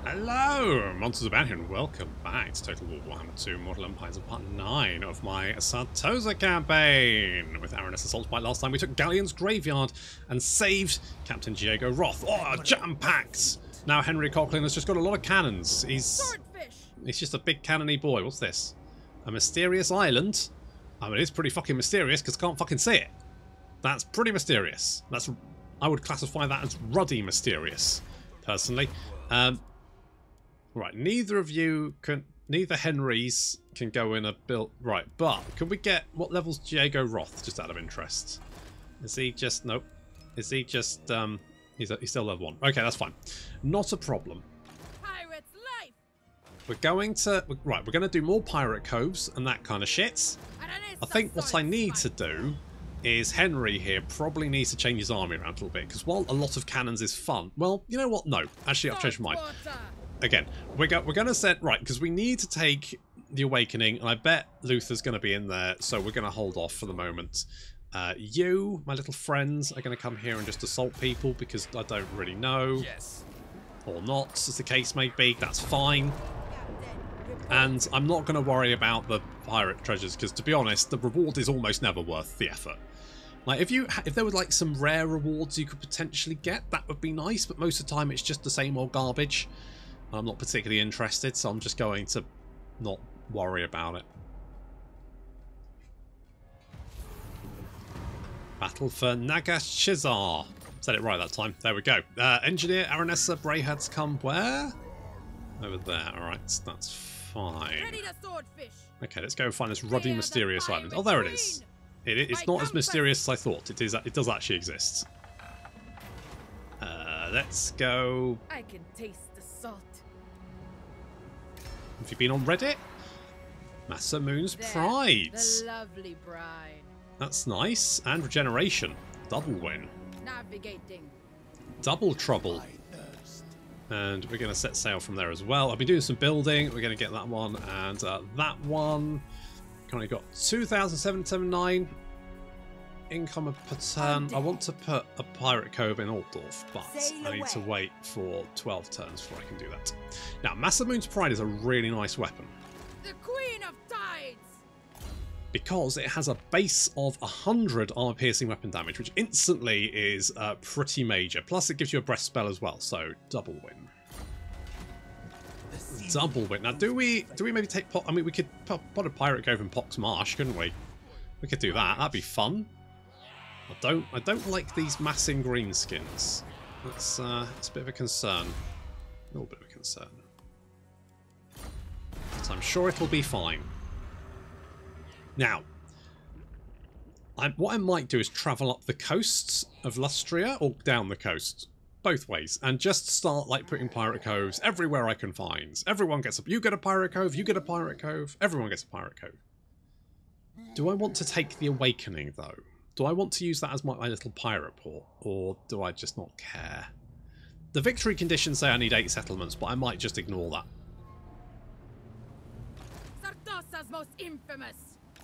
Hello, Monsters about here, and welcome back to Total War Warhammer 2 Mortal Empires Part 9 of my Sartosa campaign. With Aranessa Saltspite last time we took Galleon's Graveyard and saved Captain Diego Roth. Oh, jam-packed! Now Henry Coughlin has just got a lot of cannons. He's just a big cannony boy. What's this? A mysterious island? I mean, it's pretty fucking mysterious because I can't fucking see it. That's pretty mysterious. I would classify that as ruddy mysterious, personally. Right, neither Henrys can go in a build. Right, but can we get, what level's Diego Roth, just out of interest? Is he just, nope. Is he just, he's still level 1. Okay, that's fine. Not a problem. Pirate's life. We're going to, right, we're going to do more pirate coves and that kind of shit. I think what I need to do is Henry here probably needs to change his army around a little bit, because while a lot of cannons is fun, well, you know what? No, actually, I've changed my mind. Again, we're going to set, right, because we need to take the Awakening, and I bet Luther's going to be in there, so we're going to hold off for the moment. You, my little friends, are going to come here and just assault people, because I don't really know. Yes. Or not, as the case may be. That's fine. And I'm not going to worry about the pirate treasures, because to be honest, the reward is almost never worth the effort. Like, if there were like some rare rewards you could potentially get, that would be nice, but most of the time it's just the same old garbage. I'm not particularly interested, so I'm just going to not worry about it. Battle for Nagashizar. Said it right that time. There we go. Engineer Aranessa Brayhad's come where? Over there. Alright, that's fine. Okay, let's go and find this ruddy, mysterious island. Oh, there it is. It's not as mysterious as I thought. It does actually exist. Let's go. I can taste the salt. Have you been on Reddit? Massa Moon's Pride. The lovely bride. That's nice. And regeneration. Double win. Navigating. Double trouble. And we're going to set sail from there as well. I've been doing some building. We're going to get that one and that one. Currently got 2,779 income per turn. I want to put a pirate cove in Altdorf, but I need to wait for 12 turns before I can do that. Now, Massa Moon's Pride is a really nice weapon. The Queen of Tides! Because it has a base of 100 armor-piercing weapon damage, which instantly is pretty major. Plus, it gives you a breath spell as well, so double win. Double win. Now, do we maybe take I mean, we could put a pirate cove in Pox Marsh, couldn't we? We could do that. That'd be fun. I don't like these massing greenskins. It's a bit of a concern. A little bit of a concern. But I'm sure it'll be fine. Now, what I might do is travel up the coasts of Lustria, or down the coast. Both ways. And just start like putting pirate coves everywhere I can find. Everyone gets you get a pirate cove, you get a pirate cove, everyone gets a pirate cove. Do I want to take the Awakening though? Do I want to use that as my little pirate port, or do I just not care? The victory conditions say I need 8 settlements, but I might just ignore that. Sartosa's most infamous.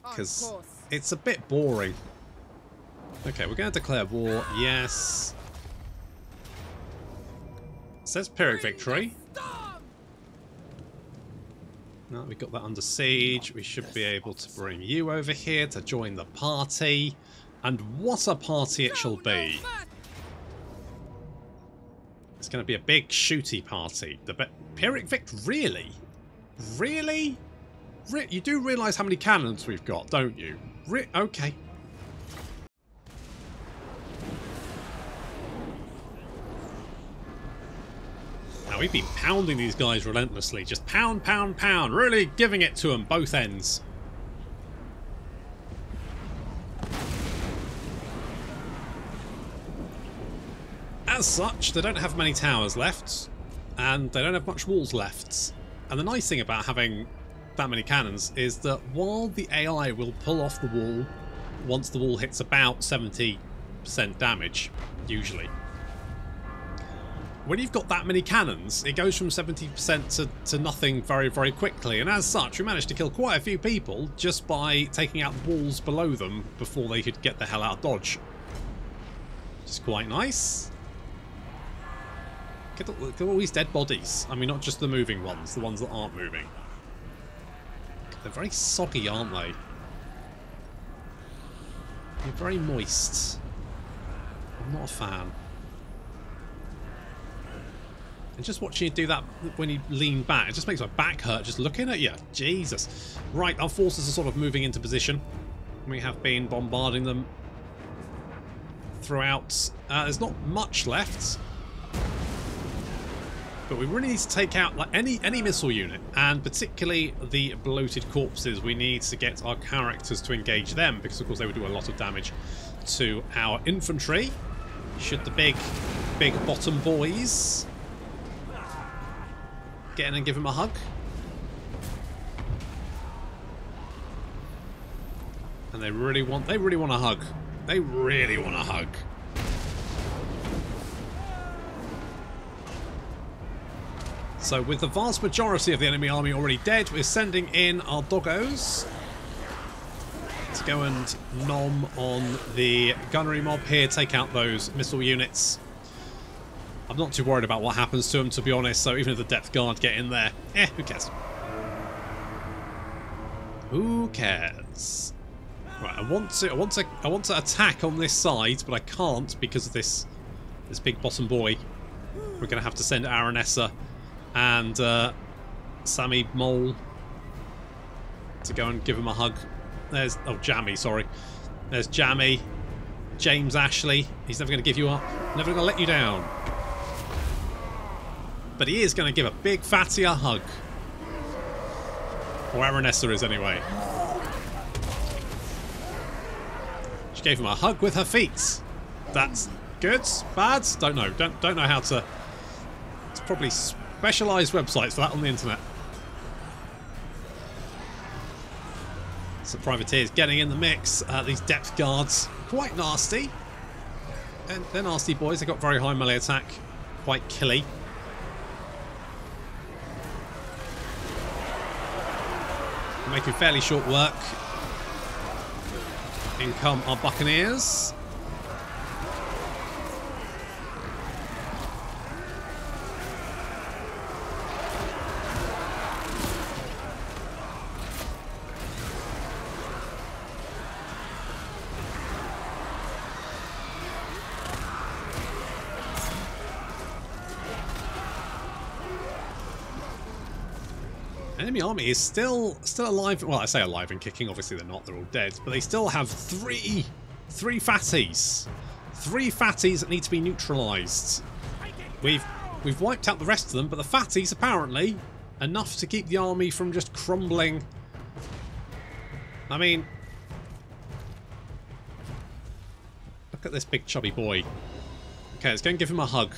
Because it's a bit boring. Okay, we're going to declare war. Yes. It says Pyrrhic victory. Now we got that under siege. We should be able to bring you over here to join the party. And what a party it shall be. It's going to be a big shooty party. The Pyrrhic victory? Really? Really? You do realise how many cannons we've got, don't you? Okay. Now, we've been pounding these guys relentlessly. Just pound, pound, pound. Really giving it to them, both ends. As such, they don't have many towers left. And they don't have much walls left. And the nice thing about having that many cannons is that while the AI will pull off the wall once the wall hits about 70% damage, usually, when you've got that many cannons, it goes from 70% to nothing very, very quickly. And as such, we managed to kill quite a few people just by taking out the walls below them before they could get the hell out of Dodge. Which is quite nice. Look at all these dead bodies. I mean, not just the moving ones, the ones that aren't moving. They're very soggy, aren't they? They're very moist. I'm not a fan. And just watching you do that when you lean back, it just makes my back hurt just looking at you. Jesus. Right, our forces are sort of moving into position. We have been bombarding them throughout. There's not much left. But we really need to take out like any missile unit, and particularly the bloated corpses. We need to get our characters to engage them, because of course they would do a lot of damage to our infantry. Should the big bottom boys get in and give him a hug? And they really want a hug. They really want a hug. So with the vast majority of the enemy army already dead, we're sending in our doggos to go and nom on the gunnery mob here, take out those missile units. I'm not too worried about what happens to them, to be honest, so even if the depth guard get in there, who cares? Who cares? Right, I want to attack on this side, but I can't because of this big bottom boy. We're going to have to send Aranessa and Sammy Mole to go and give him a hug. There's Jammy, sorry. There's Jammy. James Ashley. He's never going to give you up. Never going to let you down. But he is going to give a big fatty a hug. Or Aranessa is anyway. She gave him a hug with her feet. That's good? Bad? Don't know. Don't know how to. It's probably specialised websites for that on the internet. So privateers getting in the mix. These depth guards, quite nasty. And they're nasty boys. They've got very high melee attack. Quite killy. Making fairly short work. In come our buccaneers. Enemy army is still alive. Well, I say alive and kicking. Obviously they're not. They're all dead. But they still have three fatties. Three fatties that need to be neutralised. We've wiped out the rest of them, but the fatties apparently enough to keep the army from just crumbling. I mean, look at this big chubby boy. Okay, let's go and give him a hug.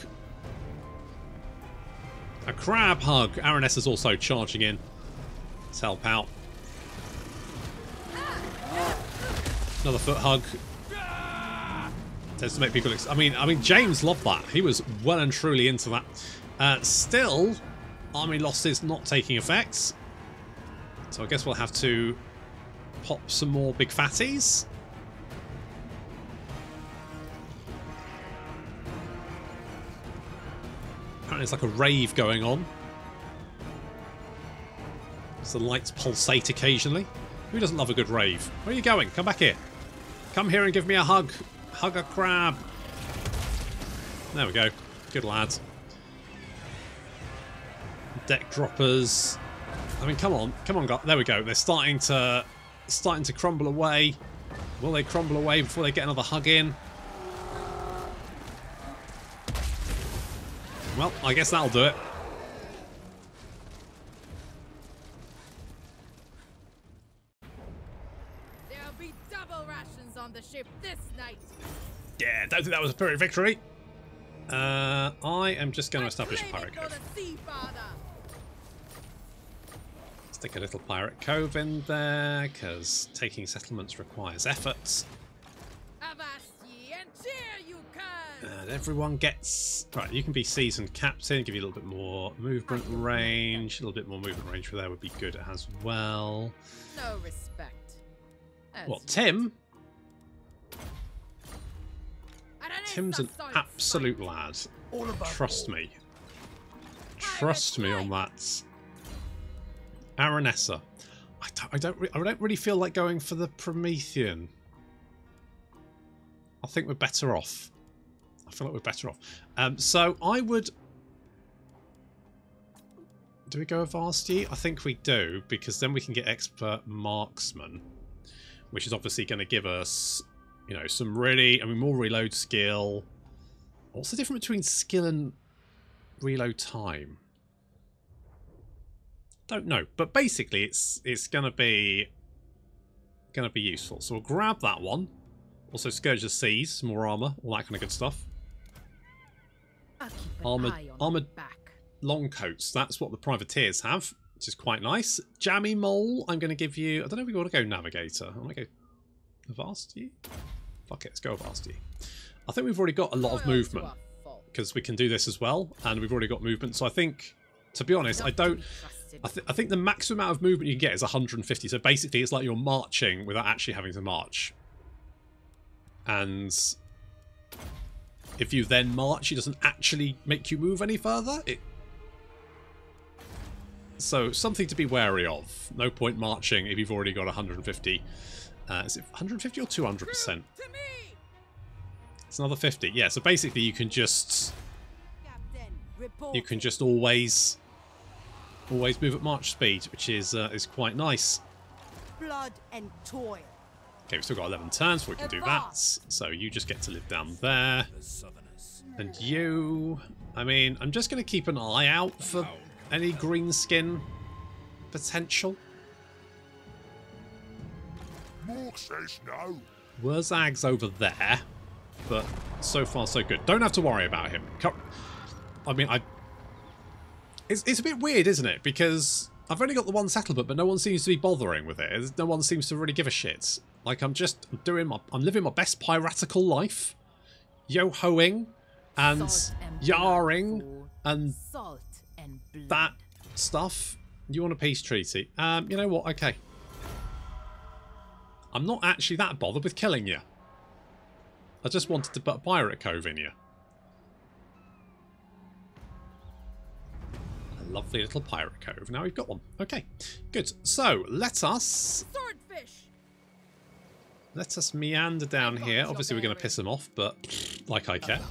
A crab hug. Araness is also charging in. Let's help out. Another foot hug. Tends to make people. I mean, James loved that. He was well and truly into that. Still, army losses not taking effect. So I guess we'll have to pop some more big fatties. Apparently it's like a rave going on. As the lights pulsate occasionally. Who doesn't love a good rave? Where are you going? Come back here. Come here and give me a hug. Hug a crab. There we go. Good lads. Deck droppers. I mean, come on, guys. There we go. They're starting to crumble away. Will they crumble away before they get another hug in? Well, I guess that'll do it. There'll be double rations on the ship this night. Yeah, don't think that was a Pyrrhic victory. I am just going to establish a pirate cove. Stick a little pirate cove in there, because taking settlements requires effort. Avast ye and cheer you can. And everyone gets... Right, you can be seasoned captain, give you a little bit more movement range. A little bit more movement range for there would be good as well. No respect. What, Tim? Aranessa Tim's an Saltspite. absolute lad. Trust me. trust me on that. Aranessa. I don't really feel like going for the Promethean. I think we're better off. I feel like we're better off. So I would... Do we go with Varsity? I think we do, because then we can get Expert Marksman, which is obviously going to give us, you know, some really... I mean, more reload skill. What's the difference between skill and reload time? Don't know, but basically it's gonna be useful. So we'll grab that one. Also Scourge of Seas, some more armor, all that kind of good stuff. Armored long coats. That's what the privateers have, which is quite nice. Jammy Mole. I'm going to give you. I don't know if we want to go Navigator. I want to go Varsity. Fuck it, let's go Varsity. I think we've already got a lot of movement because we can do this as well, and we've already got movement. So I think, to be honest, I think the maximum amount of movement you can get is 150. So basically, it's like you're marching without actually having to march. And if you then march, it doesn't actually make you move any further. So something to be wary of. No point marching if you've already got 150. Is it 150 or 200%? It's another 50. Yeah. So basically, you can just always move at march speed, which is quite nice. Blood and toil. Okay, we've still got 11 turns, so we can do that. So you just get to live down there. And you... I mean, I'm just going to keep an eye out for any greenskin potential. Wurzag's over there, but so far so good. Don't have to worry about him. I mean, it's a bit weird, isn't it? Because I've only got the one settlement, but no one seems to be bothering with it. No one seems to really give a shit. Like, I'm living my best piratical life, yo-hoing and yarring and that stuff. You want a peace treaty? You know what? Okay. I'm not actually that bothered with killing you. I just wanted to put a pirate cove in you. A lovely little pirate cove. Now we've got one. Okay, good. So let us meander down here. Obviously, we're going to piss them off, but like I care.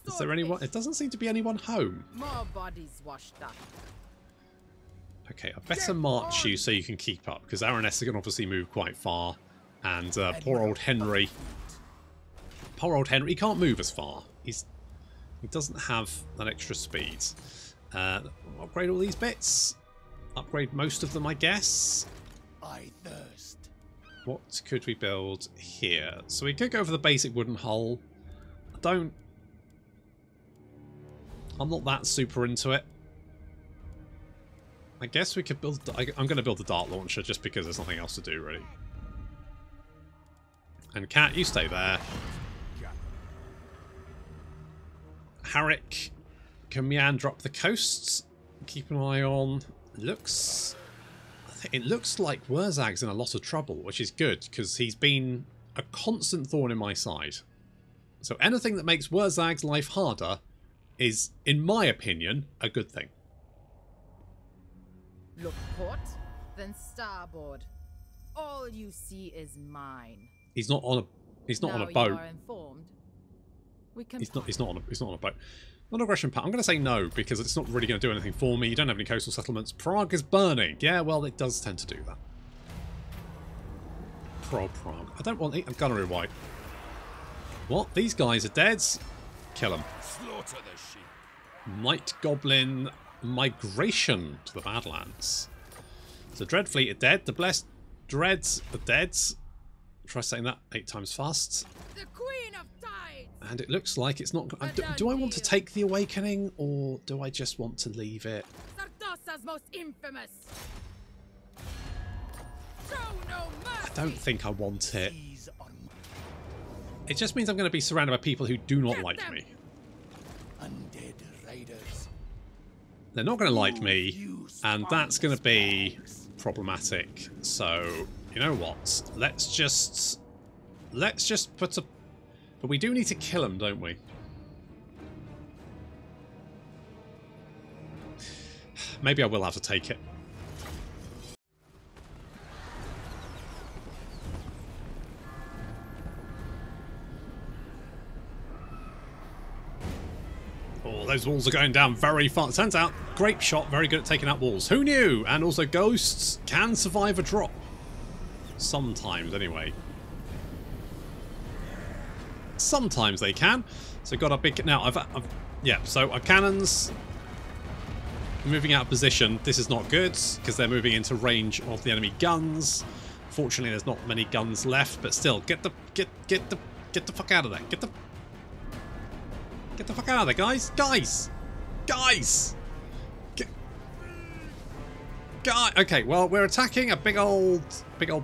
Is there anyone? It doesn't seem to be anyone home. More bodies washed up. Okay, I better march you so you can keep up, because Aranessa can obviously move quite far, and poor old Henry. Poor old Henry, he can't move as far. He doesn't have that extra speed. Upgrade all these bits. Upgrade most of them, I guess. I thirst. What could we build here? So we could go for the basic wooden hull. I'm not that super into it. I guess we could build... I'm going to build the dart launcher just because there's nothing else to do, really. And Cat, you stay there. Harrick can meander up the coasts. Keep an eye on... It looks like Wurzag's in a lot of trouble, which is good, because he's been a constant thorn in my side. So anything that makes Wurzag's life harder is, in my opinion, a good thing. Look port, then starboard. All you see is mine. He's not on a boat. You are informed. He's not on a boat. Non-aggression pact. I'm going to say no because it's not really going to do anything for me. You don't have any coastal settlements. Prague is burning. Yeah, well, it does tend to do that. Prague. I don't want a gunnery white. What? These guys are dead? Kill them. Slaughter the sheep. Night Goblin migration to the Badlands. So Dreadfleet are dead. The Blessed Dreads are dead. Try saying that 8 times fast. The Queen of Tides. And it looks like it's not... Do I want to take the Awakening, or do I just want to leave it? Sartosa's most infamous. Show no mercy. I don't think I want it. It just means I'm going to be surrounded by people who do not like me. Undead raiders. They're not going to like me, and that's going to be problematic. So, you know what? Let's just put a... But we do need to kill them, don't we? maybe I will have to take it. Oh, those walls are going down very fast. Turns out, Grape Shot, very good at taking out walls. Who knew? And also ghosts can survive a drop. Sometimes, anyway. Sometimes they can. So got a big... Now, yeah, so our cannons moving out of position. This is not good, because they're moving into range of the enemy guns. Fortunately, there's not many guns left, but still, get the fuck out of there. Get the fuck out of there, guys! Guys! Okay, well, we're attacking a big old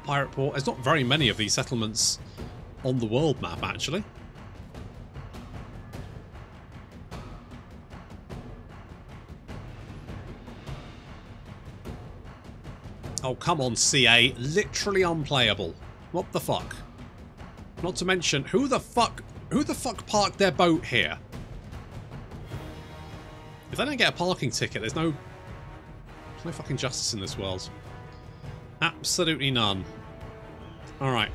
pirate port. There's not very many of these settlements on the world map, actually. Oh, come on, CA. Literally unplayable. What the fuck? Not to mention, who the fuck parked their boat here? If they don't get a parking ticket, there's no fucking justice in this world. Absolutely none. Alright.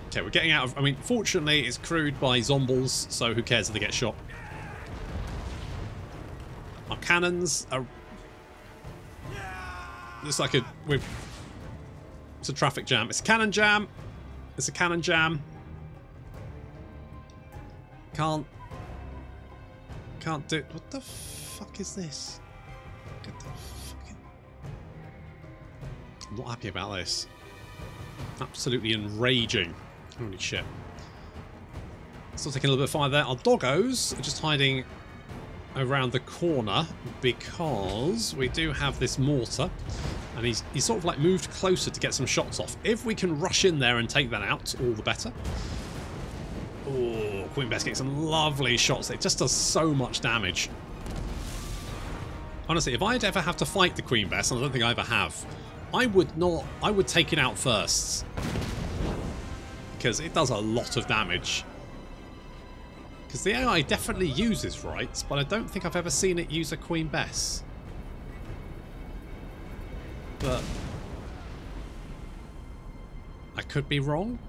Okay, we're getting out of... I mean, fortunately, it's crewed by zombies, so who cares if they get shot. Our cannons are... It's like a... It's a traffic jam. It's a cannon jam. It's a cannon jam. Can't do... What the fuck is this? Get the fucking... I'm not happy about this. Absolutely enraging. Holy shit. Still taking a little bit of fire there. Our doggos are just hiding around the corner because we do have this mortar, and he's sort of like moved closer to get some shots off. If we can rush in there and take that out, all the better. Oh, Queen Bess getting some lovely shots. It just does so much damage. Honestly, if I'd ever have to fight the Queen Bess, and I don't think I ever have, I would take it out first. Because it does a lot of damage. Because the AI definitely uses rights, but I don't think I've ever seen it use a Queen Bess. But I could be wrong.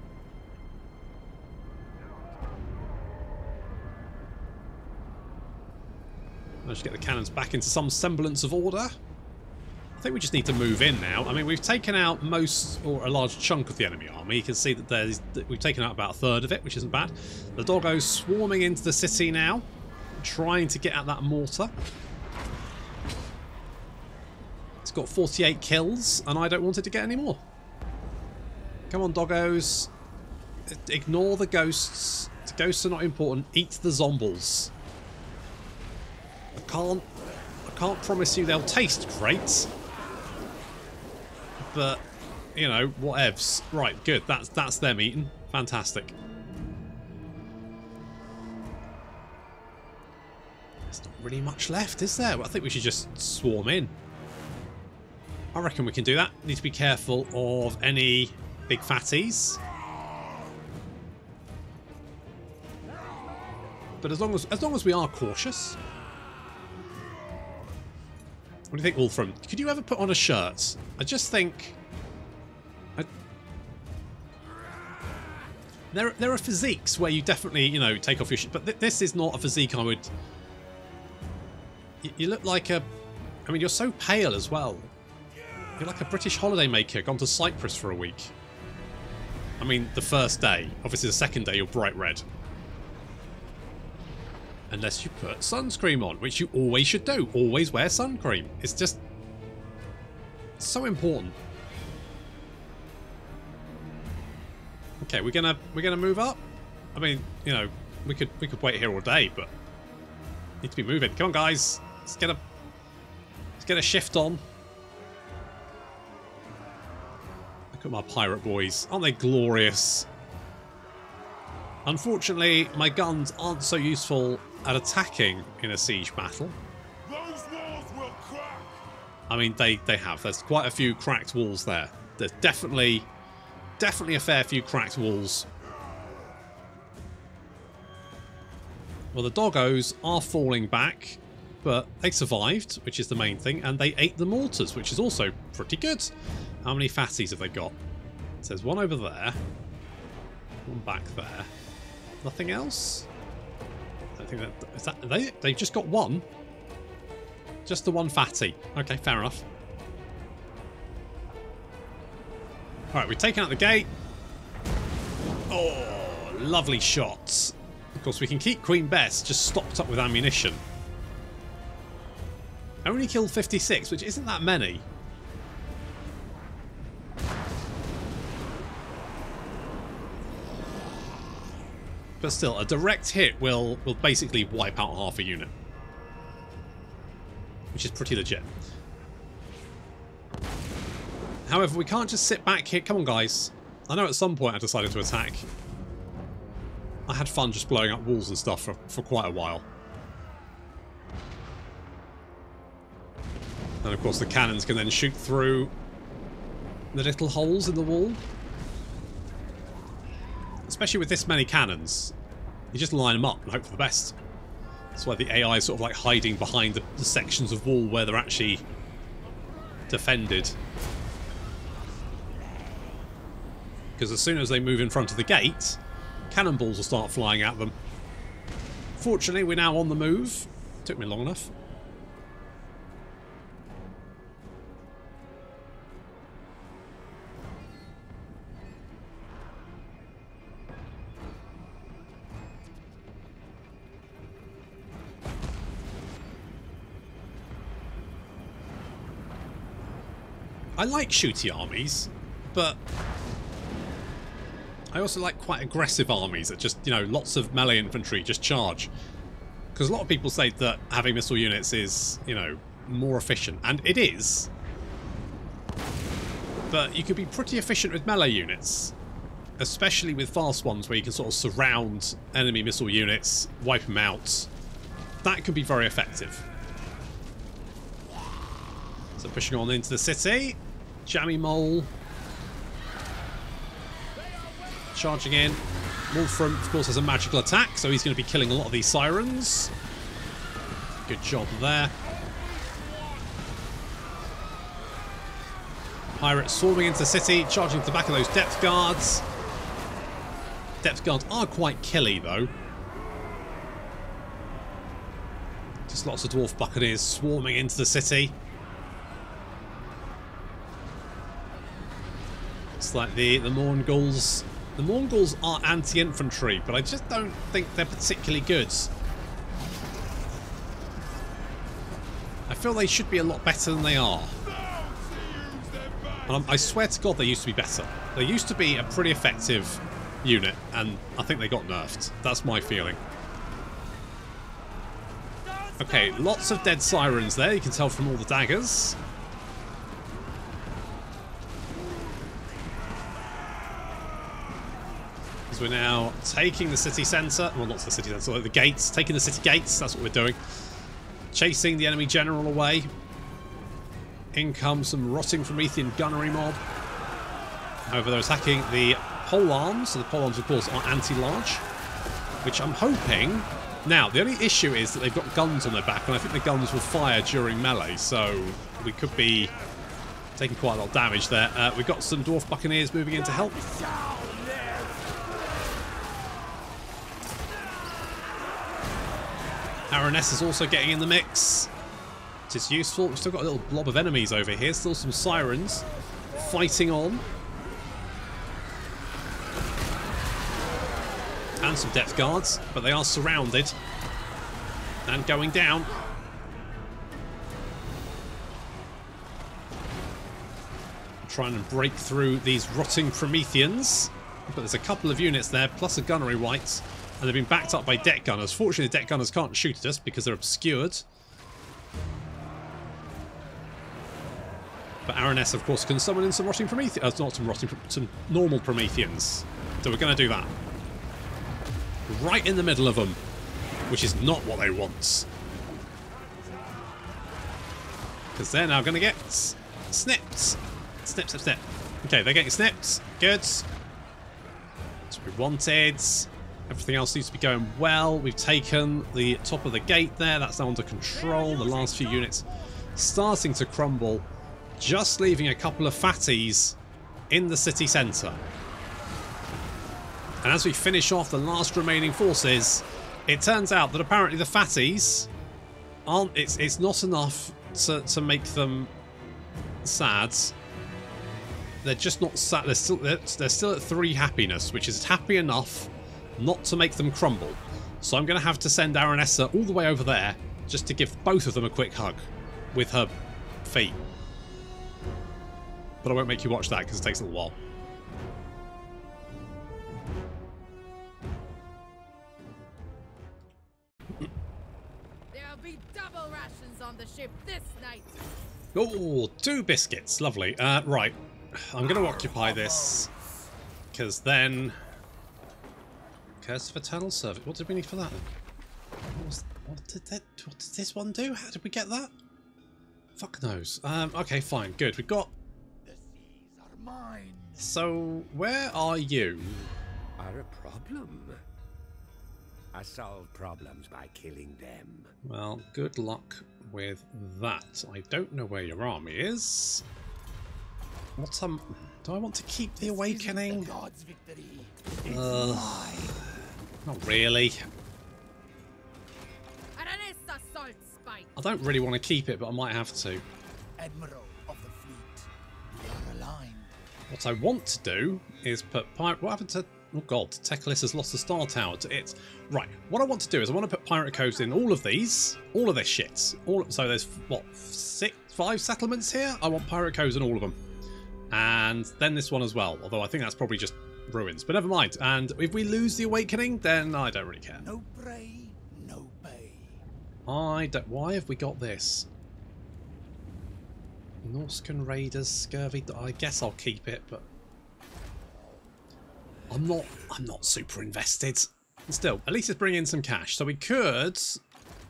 Managed to get the cannons back into some semblance of order. I think we just need to move in now. I mean, we've taken out most, or a large chunk of the enemy army. You can see that we've taken out about a third of it, which isn't bad. The doggos swarming into the city now, trying to get at that mortar. It's got 48 kills, and I don't want it to get any more. Come on, doggos. Ignore the ghosts. The ghosts are not important. Eat the zombies. I can't promise you they'll taste great. But, you know, whatevs. Right, good. That's them eating. Fantastic. There's not really much left, is there? Well, I think we should just swarm in. I reckon we can do that. Need to be careful of any big fatties. But as long as we are cautious. What do you think, Wolfram? Could you ever put on a shirt? I just think... There are physiques where you definitely, you know, take off your shirt. But this is not a physique I would... You look like a... I mean, you're so pale as well. You're like a British holidaymaker gone to Cyprus for a week. I mean, the first day. Obviously, the second day, you're bright red. Unless you put sunscreen on, which you always should do. Always wear sun cream. It's just so important. Okay, we're gonna move up. I mean, you know, we could wait here all day, but need to be moving. Come on, guys. Let's get a shift on. Look at my pirate boys. Aren't they glorious? Unfortunately, my guns aren't so useful at attacking in a siege battle. Those walls will crack. I mean, they have. There's quite a few cracked walls there. There's definitely a fair few cracked walls. Well, the doggos are falling back. but they survived, which is the main thing, and they ate the mortars, which is also pretty good. How many fatties have they got? It says one over there, one back there. Nothing else? I don't think that... Is that they've just got one? Just the one fatty. Okay, fair enough. Alright, we've taken out the gate. Oh, lovely shots. Of course, we can keep Queen Bess just stocked up with ammunition. Only killed 56, which isn't that many. But still, a direct hit will basically wipe out half a unit. Which is pretty legit. However, we can't just sit back here. Come on, guys. I know at some point I decided to attack. I had fun just blowing up walls and stuff for quite a while. And of course the cannons can then shoot through the little holes in the wall. Especially with this many cannons. You just line them up and hope for the best. That's why the AI is sort of like hiding behind the sections of wall where they're actually defended. Because as soon as they move in front of the gate, cannonballs will start flying at them. Fortunately, we're now on the move. Took me long enough. I like shooty armies, but I also like quite aggressive armies that just, you know, lots of melee infantry just charge. Because a lot of people say that having missile units is, you know, more efficient. And it is. But you could be pretty efficient with melee units. Especially with fast ones where you can sort of surround enemy missile units, wipe them out. That could be very effective. So pushing on into the city. Jammy Mole. Charging in. Wolfram, of course, has a magical attack, so he's going to be killing a lot of these sirens. Good job there. Pirates swarming into the city, charging to the back of those depth guards. Depth guards are quite killy, though. Just lots of dwarf buccaneers swarming into the city. It's like the Mongols. The Mongols are anti-infantry, but I just don't think they're particularly good. I feel they should be a lot better than they are. And I swear to God they used to be better. They used to be a pretty effective unit, and I think they got nerfed. That's my feeling. Okay, lots of dead sirens there, you can tell from all the daggers. We're now taking the city centre. Well, not the city centre, the gates. Taking the city gates. That's what we're doing. Chasing the enemy general away. In comes some rotting Promethean gunnery mob. However, they're attacking the pole arms. So the pole arms, of course, are anti-large. Which I'm hoping... Now, the only issue is that they've got guns on their back. And I think the guns will fire during melee. So we could be taking quite a lot of damage there. We've got some dwarf buccaneers moving in to help. Aranessa is also getting in the mix. It is useful. We've still got a little blob of enemies over here. Still some sirens fighting on. And some depth guards, but they are surrounded and going down. Trying to break through these rotting Prometheans. But there's a couple of units there, plus a gunnery wight. And they've been backed up by deck gunners. Fortunately, the deck gunners can't shoot at us because they're obscured. But Aranessa, of course, can summon in some rotting Prometheans. Not some rotting, some normal Prometheans. So we're going to do that. Right in the middle of them. Which is not what they want. Because they're now going to get snipped. Snip, snip, snip. Okay, they're getting snipped. Good. That's what we wanted. Everything else seems to be going well. We've taken the top of the gate there. That's now under control. The last few units starting to crumble. Just leaving a couple of fatties in the city centre. And as we finish off the last remaining forces, it turns out that apparently the fatties aren't... It's not enough to make them sad. They're just not sad. They're still at 3 happiness, which is happy enough not to make them crumble. So I'm going to have to send Aranessa all the way over there just to give both of them a quick hug with her feet. But I won't make you watch that because it takes a little while. There'll be double rations on the ship this night. Oh, 2 biscuits. Lovely. Right. I'm going to occupy this because then... Curse of Eternal Service. What did we need for that? What did this one do? How did we get that? Fuck knows. Okay, fine. Good. We've got... The seas are mine. So, where are you? Are a problem. I solve problems by killing them. Well, good luck with that. I don't know where your army is. What do I want to keep the Awakening? God's victory. It's mine. Not really. Aranessa Saltspite. I don't really want to keep it, but I might have to. Admiral of the fleet. We are aligned. What I want to do is put pirate... What happened to... Oh god, Teclis has lost the star tower to it. Right, what I want to do is I want to put pirate codes in all of these. All of this shit. So there's, what, 5 settlements here? I want pirate codes in all of them. And then this one as well. Although I think that's probably just ruins. But never mind. And if we lose the Awakening, then I don't really care. No prey, no pay. I don't... Why have we got this? Norscan Raiders, Scurvy... I guess I'll keep it, but... I'm not super invested. Still, at least it's bringing in some cash. So we could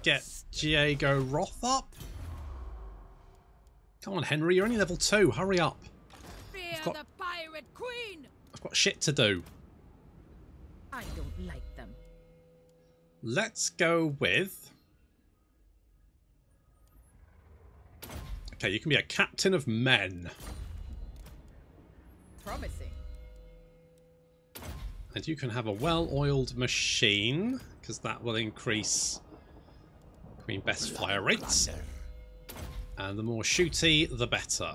get Diego Roth up. Come on, Henry, you're only level 2. Hurry up. Fear the pirate queen. I've got shit to do. I don't like them. Let's go with... Okay, you can be a captain of men. Promising. And you can have a well-oiled machine, because that will increase Queen Beth's fire rates. And the more shooty, the better.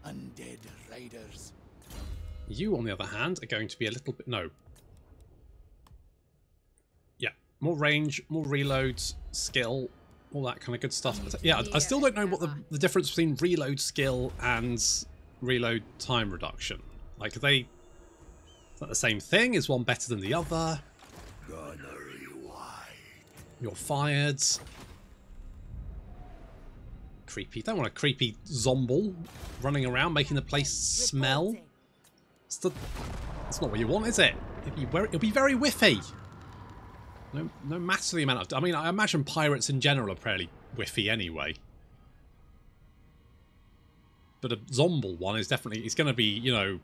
Undead raiders. You, on the other hand, are going to be a little bit... No. Yeah, more range, more reloads, skill, all that kind of good stuff. But yeah, I still don't know what the difference between reload skill and reload time reduction. Like, are they... Is that the same thing? Is one better than the other? You're fired. Creepy. Don't want a creepy zombie running around making the place smell. That's not what you want, is it? It'll be very whiffy. No matter the amount of... I mean, I imagine pirates in general are fairly whiffy anyway. But a zombie one is definitely... It's going to be, you know,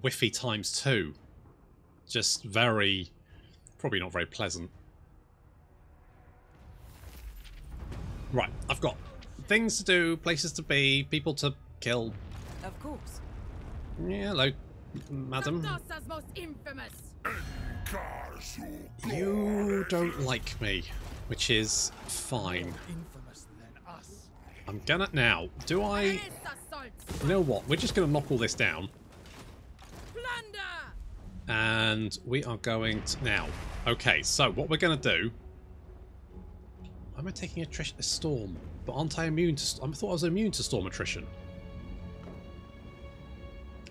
whiffy times 2. Just very... Probably not very pleasant. Right, I've got things to do, places to be, people to kill. Of course. Yeah, hello, madam. Sartosa's most infamous. You don't like me, which is fine. Infamous than us. I'm gonna... Now, do I... You know what? We're just gonna knock all this down. Plunder! And we are going to... Now, okay, so what we're gonna do... Why am I taking a storm? But aren't I immune to... I thought I was immune to storm attrition.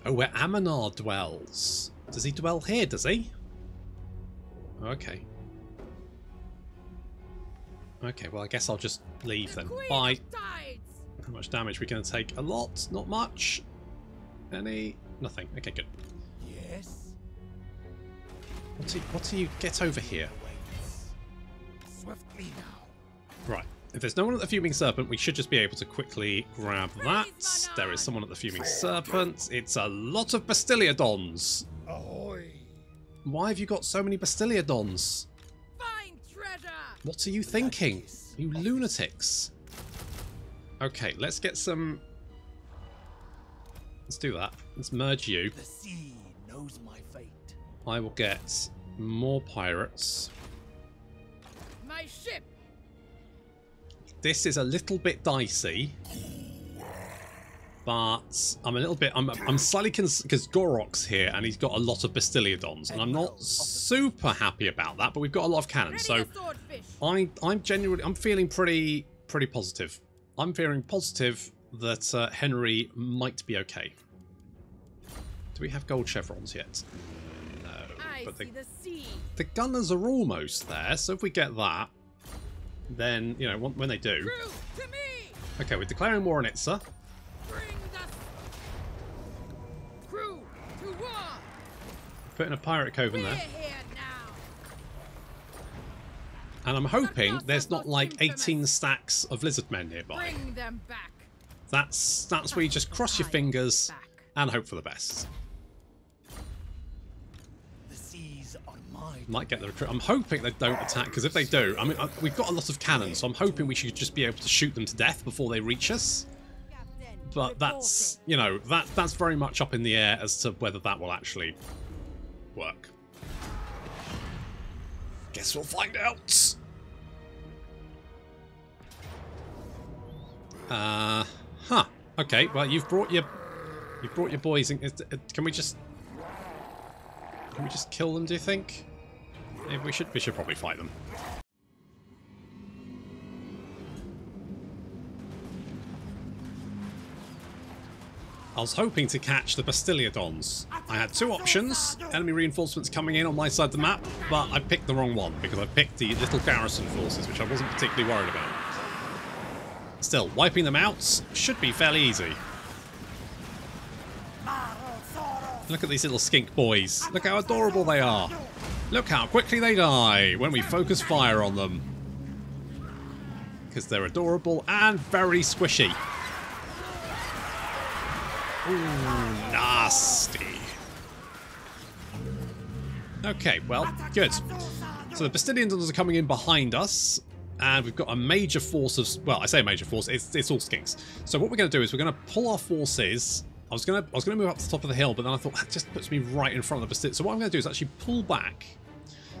Oh, where Amanar dwells. Does he dwell here, does he? Okay. Okay, well, I guess I'll just leave then. Bye. How much damage are we going to take? A lot? Not much? Any? Nothing. Okay, good. Yes. What do you... Get over here. Swiftly now. Right. If there's no one at the Fuming Serpent, we should just be able to quickly grab that. There is someone at the Fuming Serpent. It's a lot of Bastiliodons. Ahoy. Why have you got so many Bastiliodons? Find treasure. What are you thinking? You lunatics. Okay, let's get some... Let's do that. Let's merge you. The sea knows my fate. I will get more pirates. My ship. This is a little bit dicey. But I'm a little bit... I'm slightly... Because Gorok's here and he's got a lot of Bastiliodons. And I'm not super happy about that, but we've got a lot of cannons. So I'm genuinely... I'm feeling pretty positive. I'm feeling positive that Henry might be okay. Do we have gold chevrons yet? No. But the gunners are almost there, so if we get that, then, you know, when they do... Okay, we're declaring war on Itza. Putting a pirate cove in there. And I'm hoping there's not like 18 stacks of lizard men nearby. That's where you just cross your fingers and hope for the best. The seas are mine. Might get the recruit. I'm hoping they don't attack, because if they do, I mean, we've got a lot of cannons, so I'm hoping we should just be able to shoot them to death before they reach us. But that's, you know, that's very much up in the air as to whether that will actually work. Guess we'll find out. Huh. Okay. Well, you've brought your boys in. Can we just kill them? Do you think? Maybe we should probably fight them. I was hoping to catch the Bastiliodons. I had two options, enemy reinforcements coming in on my side of the map, but I picked the wrong one because I picked the little garrison forces, which I wasn't particularly worried about. Still, wiping them out should be fairly easy. Look at these little skink boys. Look how adorable they are. Look how quickly they die when we focus fire on them. Because they're adorable and very squishy. Ooh, nasty. Okay, well, good. So the Bastiliodons are coming in behind us, and we've got a major force of... Well, I say major force, it's all skinks. So what we're going to do is we're going to pull our forces... I was going to move up to the top of the hill, but then I thought that just puts me right in front of the Bastiliodons. So what I'm going to do is actually pull back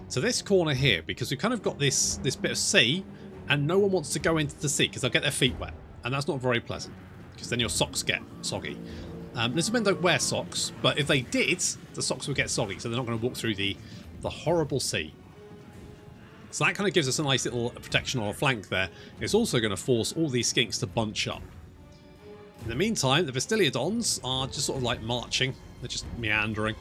to this corner here, because we've kind of got this bit of sea, and no one wants to go into the sea, because they'll get their feet wet, and that's not very pleasant, because then your socks get soggy. Lizard men don't wear socks, but if they did, the socks would get soggy, so they're not going to walk through the horrible sea. So that kind of gives us a nice little protection on our flank there. It's also going to force all these skinks to bunch up. In the meantime, the Bastiliodons are just sort of like marching. They're just meandering.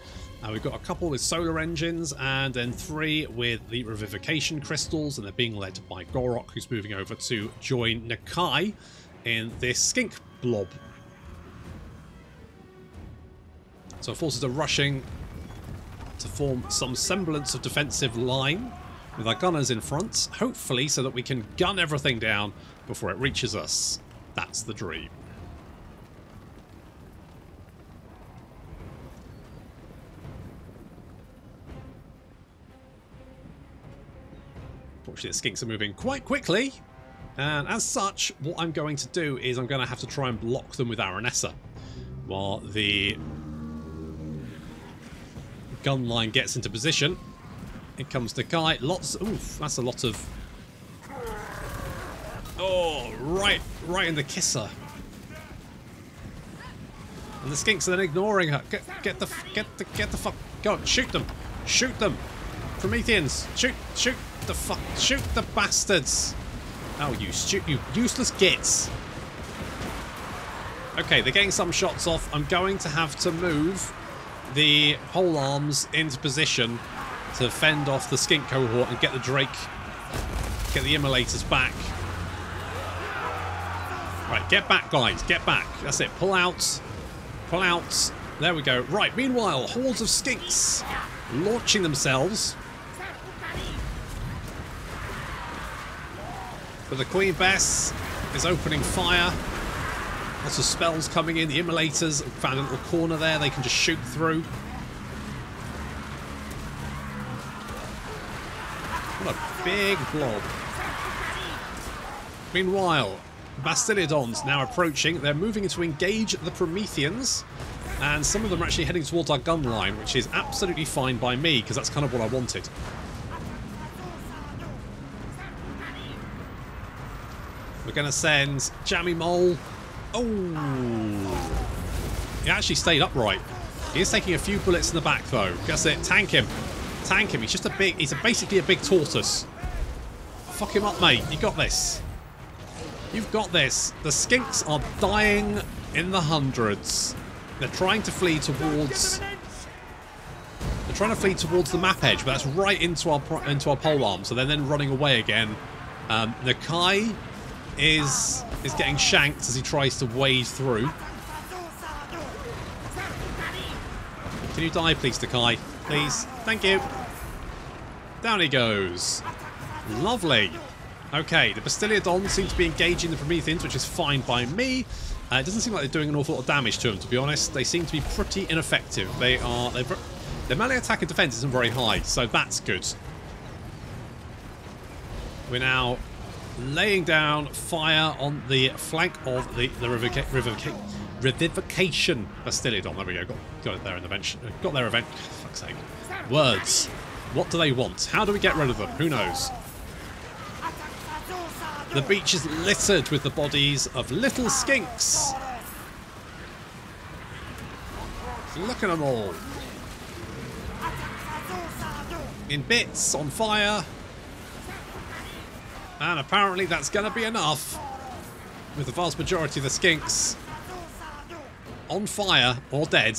We've got a couple with solar engines, and then 3 with the revivification crystals, and they're being led by Gorok, who's moving over to join Nakai in this skink blob. So our forces are rushing to form some semblance of defensive line with our gunners in front, hopefully so that we can gun everything down before it reaches us. That's the dream. Fortunately, the skinks are moving quite quickly, and as such, what I'm going to do is I'm going to have to try and block them with Aranessa while the gun line gets into position. Here comes the guy. Lots. Oof, that's a lot of. Oh, right in the kisser. And the skinks are then ignoring her. Get the fuck. Go on, shoot them, shoot them. Prometheans, shoot the fuck, shoot the bastards. Oh, you useless gits. Okay, they're getting some shots off. I'm going to have to move the pole arms into position to fend off the skink cohort and get the Drake, get the immolators back. Right, get back, guys, get back. That's it, pull out, pull out. There we go. Right, meanwhile, hordes of skinks launching themselves. But the Queen Bess is opening fire. Lots of spells coming in. The immolators found a little corner there they can just shoot through. Big blob. Meanwhile, Bastiliodons now approaching. They're moving to engage the Prometheans. And some of them are actually heading towards our gun line, which is absolutely fine by me, because that's kind of what I wanted. We're going to send Jammy Mole. Oh! He actually stayed upright. He is taking a few bullets in the back, though. That's it. Tank him. Tank him. He's just a big... He's basically a big tortoise. Fuck him up, mate. You got this. You've got this. The skinks are dying in the hundreds. They're trying to flee towards... They're trying to flee towards the map edge, but that's right into our polearm, so they're then running away again. Nakai is getting shanked as he tries to wade through. Can you die, please, Nakai? Please. Thank you. Down he goes. Lovely. Okay, the Bastiliodons seem to be engaging the Prometheans, which is fine by me. It doesn't seem like they're doing an awful lot of damage to them, to be honest. They seem to be pretty ineffective. Their melee attack and defense isn't very high, so that's good. We're now laying down fire on the flank of the Revivification Bastiliodon. There we go. Got it there in the bench. Got their event. Fuck's sake. Words. What do they want? How do we get rid of them? Who knows? The beach is littered with the bodies of little skinks. Look at them all. In bits, on fire. And apparently that's going to be enough. With the vast majority of the skinks on fire or dead.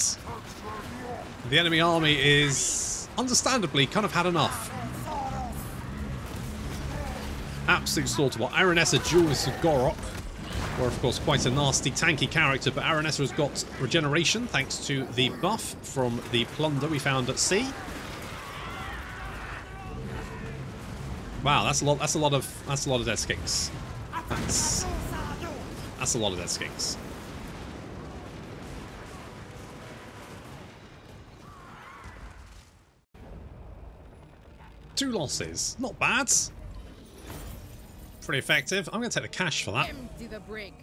The enemy army is, understandably, kind of had enough. Absolute slaughter. Well, Aranessa duels Gorok, or of course quite a nasty tanky character, but Aranessa has got regeneration thanks to the buff from the plunder we found at sea. Wow, that's a lot of dead skinks. That's a lot of dead skinks. Two losses. Not bad. Pretty effective. I'm going to take the cash for that. Empty the brig.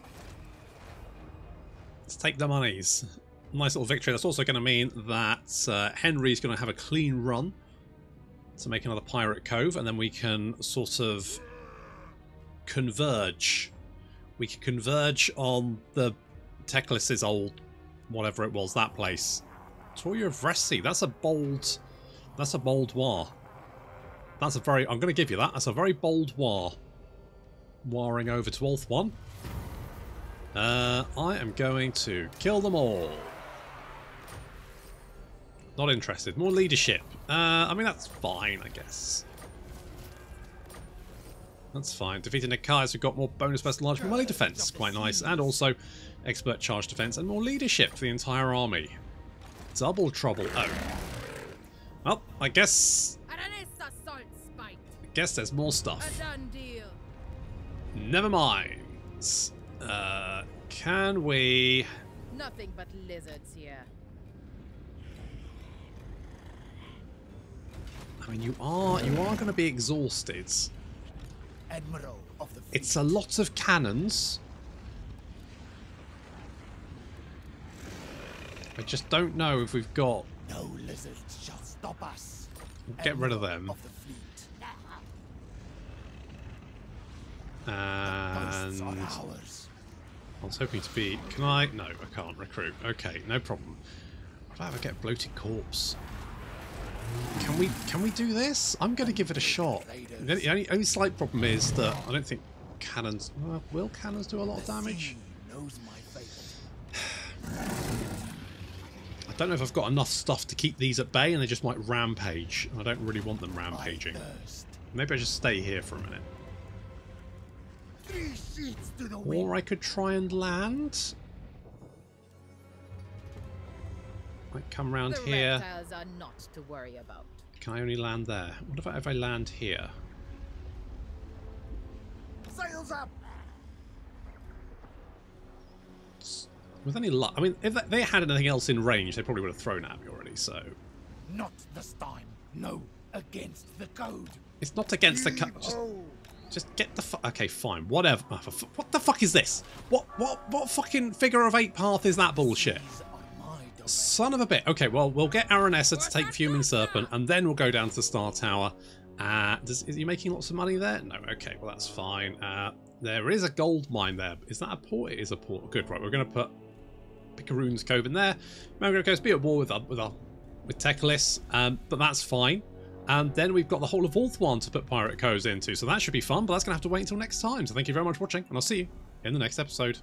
Let's take the monies. Nice little victory. That's also going to mean that Henry's going to have a clean run to make another pirate cove, and then we can sort of converge. We can converge on the Teclis's old, whatever it was, that place. Toya of Vressi. That's a bold war. That's a very, I'm going to give you that. That's a very bold war. Warring over to Ulth 1. I am going to kill them all. Not interested. More leadership. I mean, that's fine, I guess. That's fine. Defeating the Kais, we've got more bonus personal melee defense. Quite nice. And also expert charge defense and more leadership for the entire army. Double trouble. Oh. Well, I guess... Aranessa Saltspite. I guess there's more stuff. A done deal. Never mind. Can we... Nothing but lizards here. I mean, you are going to be exhausted. Admiral of the fleet. It's a lot of cannons. I just don't know if we've got... No lizards shall stop us. Get rid of them. Of the fleet. And... I was hoping to be... Can I? No, I can't recruit. Okay, no problem. If I ever get a bloated corpse... Can we do this? I'm going to give it a shot. The only slight problem is that I don't think cannons... will cannons do a lot of damage? I don't know if I've got enough stuff to keep these at bay and they just might rampage. I don't really want them rampaging. Maybe I just stay here for a minute. Or I could try and land. Might come round here. Reptiles are not to worry about. Can I only land there? What if I land here? Sails up. With any luck, I mean, if they had anything else in range, they probably would have thrown at me already. So, Not this time. No against the code. It's not against the code. Just get the okay, fine, whatever. What the fuck is this? What fucking figure of 8 path is that bullshit? Son of a bit. Okay, well, we'll get Aranessa to take Fuming Serpent, and then we'll go down to the Star Tower. Is he making lots of money there? No, okay, well, that's fine. There is a gold mine there. Is that a port? It is a port. Good, right, we're going to put Picaroon's Cove in there. We're going to be at war with Teclis, but that's fine. And then we've got the whole of Volkn to put pirate coves into, so that should be fun, but that's going to have to wait until next time. So thank you very much for watching, and I'll see you in the next episode.